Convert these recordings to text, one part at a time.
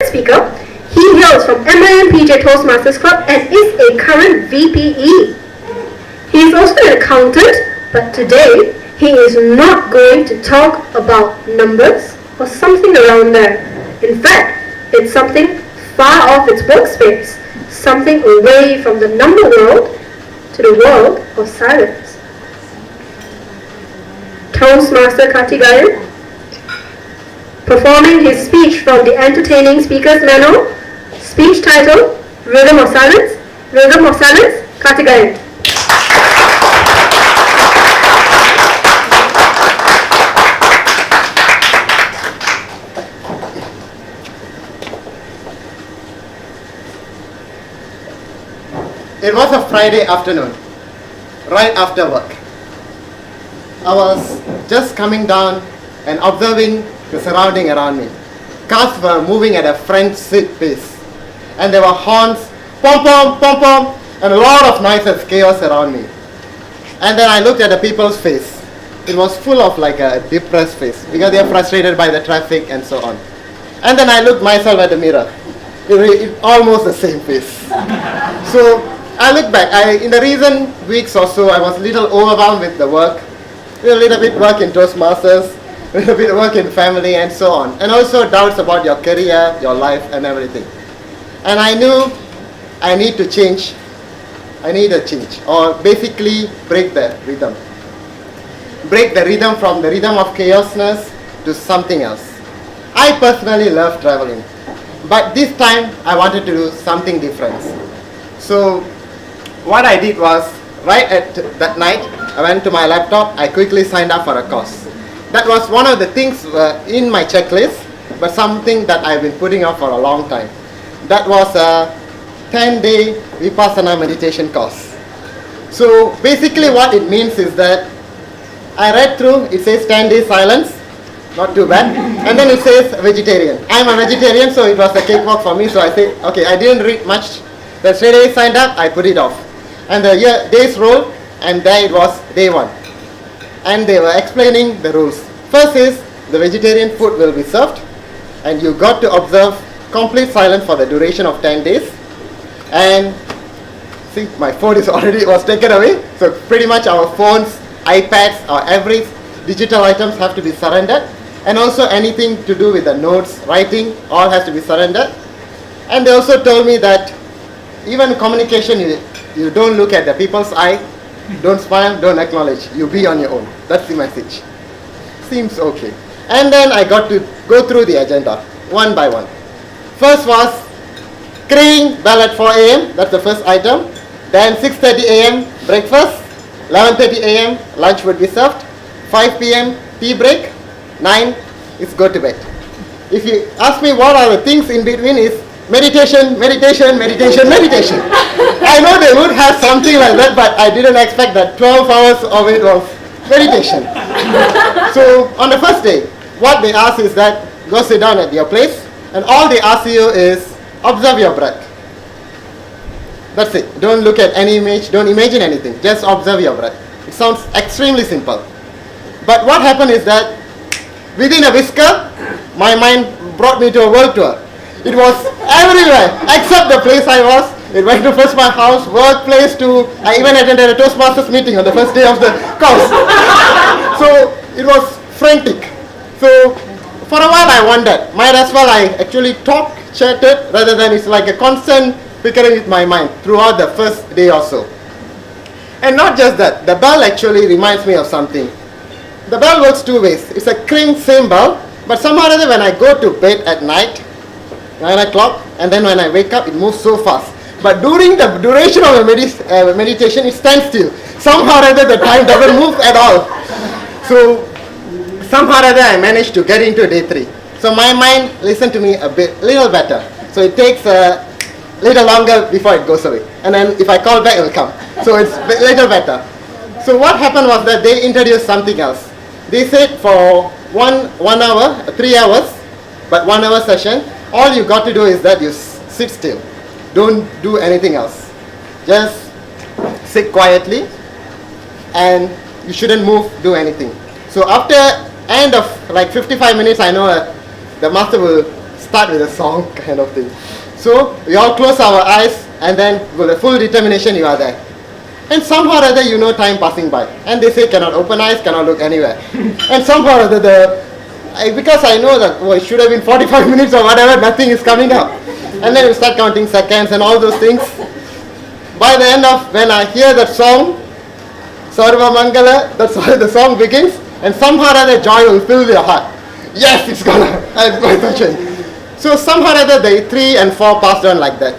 speaker. He hails from MIMPJ Toastmasters Club and is a current VPE. He is also an accountant, but today he is not going to talk about numbers or something around there. In fact, it's something far off its workspace, something away from the number world to the world of silence. Toastmaster Karthikeyan, performing his speech from the Entertaining Speakers Manual, speech title, Rhythm of Silence, Karthikeyan. It was a Friday afternoon, right after work. I was just coming down and observing the surrounding around me. Cars were moving at a frenzied pace, and there were horns, pom pom, pom pom, and a lot of noises, chaos around me. And then I looked at the people's face. It was full of like a depressed face because they are frustrated by the traffic and so on. And then I looked myself at the mirror. It almost the same face. So I look back. In the recent weeks or so, I was a little overwhelmed with the work. A little bit work in Toastmasters, a little bit work in family and so on. And also doubts about your career, your life and everything. And I knew I need to change. I need a change, or basically break the rhythm. Break the rhythm from the rhythm of chaosness to something else. I personally love traveling, but this time I wanted to do something different. So what I did was, right at that night, I went to my laptop, I quickly signed up for a course. That was one of the things in my checklist, but something that I've been putting off for a long time. That was a 10-day Vipassana meditation course. So basically what it means is that I read through, it says 10 days silence, not too bad, and then it says vegetarian. I'm a vegetarian, so it was a cakewalk for me, so I said, okay, I didn't read much. The straight away signed up, I put it off. And the days rolled, and there it was, day one. And they were explaining the rules. First is, the vegetarian food will be served, and you got to observe complete silence for the duration of 10 days. And see, my phone was taken away, so pretty much our phones, iPads, or every digital items have to be surrendered. And also anything to do with the notes, writing, all has to be surrendered. And they also told me that even communication, you don't look at the people's eye, don't smile, don't acknowledge, you be on your own. That's the message. Seems okay. And then I got to go through the agenda, one by one. First was Kring bell at 4 a.m., that's the first item. Then 6:30 a.m. breakfast, 11:30 a.m. lunch would be served, 5 p.m. tea break, 9 is go to bed. If you ask me what are the things in between is meditation. I know they would have something like that, but I didn't expect that 12 hours of it was meditation. So on the first day, what they ask is that go sit down at your place, and all they ask you is observe your breath. That's it. Don't look at any image, don't imagine anything, just observe your breath. It sounds extremely simple. But what happened is that within a whisker, my mind brought me to a world tour. It was everywhere except the place I was. It went to first my house, workplace, to I even attended a Toastmasters meeting on the first day of the course. So it was frantic. So for a while I wondered, might as well I actually chatted, rather than it's like a constant bickering with my mind throughout the first day or so. And not just that, the bell actually reminds me of something. The bell works two ways. It's a Kring same bell, but somehow or other when I go to bed at night, 9 o'clock, and then when I wake up, it moves so fast. But during the duration of the meditation, it stands still. Somehow or other, the time doesn't move at all. So, somehow or other, I managed to get into day 3. So my mind listened to me little better. So it takes a little longer before it goes away. And then if I call back, it will come. So it's a little better. So what happened was that they introduced something else. They said for one hour, 3 hours, but 1 hour session, all you got to do is that you sit still. Don't do anything else. Just sit quietly, and you shouldn't move, do anything. So after end of like 55 minutes, I know the master will start with a song kind of thing. So we all close our eyes and then with a full determination you are there. And somehow or other you know time passing by. And they say cannot open eyes, cannot look anywhere. And somehow or other because I know that it should have been 45 minutes or whatever, nothing is coming up. And then you start counting seconds and all those things. By the end of when I hear that song, Sarva Mangala, that's why the song begins, and somehow or other joy will fill your heart. Yes, it's gonna. It's going to change. So somehow or other day 3 and 4 passed on like that.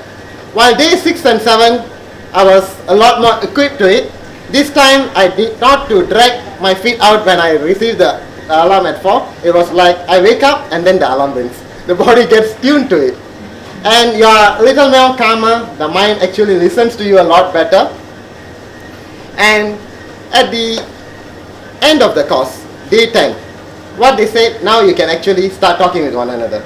While day 6 and 7, I was a lot more equipped to it. This time I did not to drag my feet out when I received the alarm at 4. It was like I wake up and then the alarm rings. The body gets tuned to it. And you are a little more calmer, the mind actually listens to you a lot better. And at the end of the course, day 10, what they said, now you can actually start talking with one another.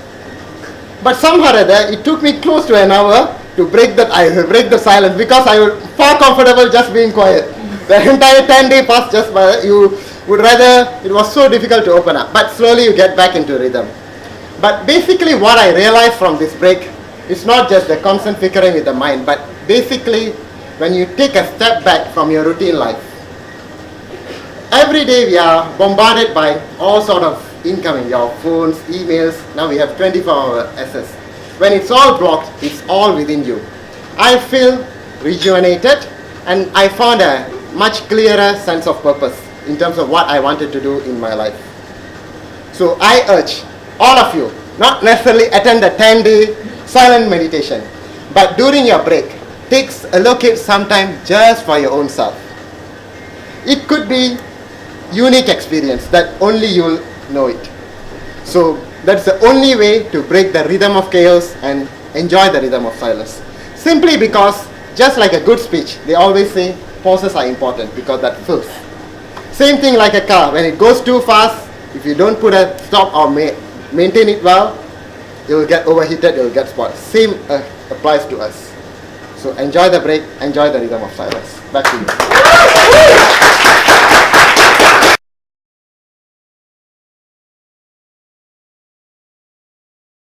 But somehow or other, it took me close to an hour to break the silence, because I was far comfortable just being quiet. The entire 10-day passed just by, you would rather, it was so difficult to open up. But slowly you get back into rhythm. But basically what I realized from this break, it's not just the constant fickering with the mind, but basically when you take a step back from your routine life. Every day we are bombarded by all sort of incoming, your phones, emails, now we have 24-hour access. When it's all blocked, it's all within you. I feel rejuvenated and I found a much clearer sense of purpose in terms of what I wanted to do in my life. So I urge all of you, not necessarily attend the 10-day silent meditation, but during your break, allocate some time just for your own self. It could be unique experience that only you'll know it. So that's the only way to break the rhythm of chaos and enjoy the rhythm of silence. Simply because, just like a good speech, they always say pauses are important because that fills. Same thing like a car, when it goes too fast, if you don't put a stop or maintain it well, it will get overheated, it will get spoiled. Same applies to us. So enjoy the break, enjoy the rhythm of silence. Back to you.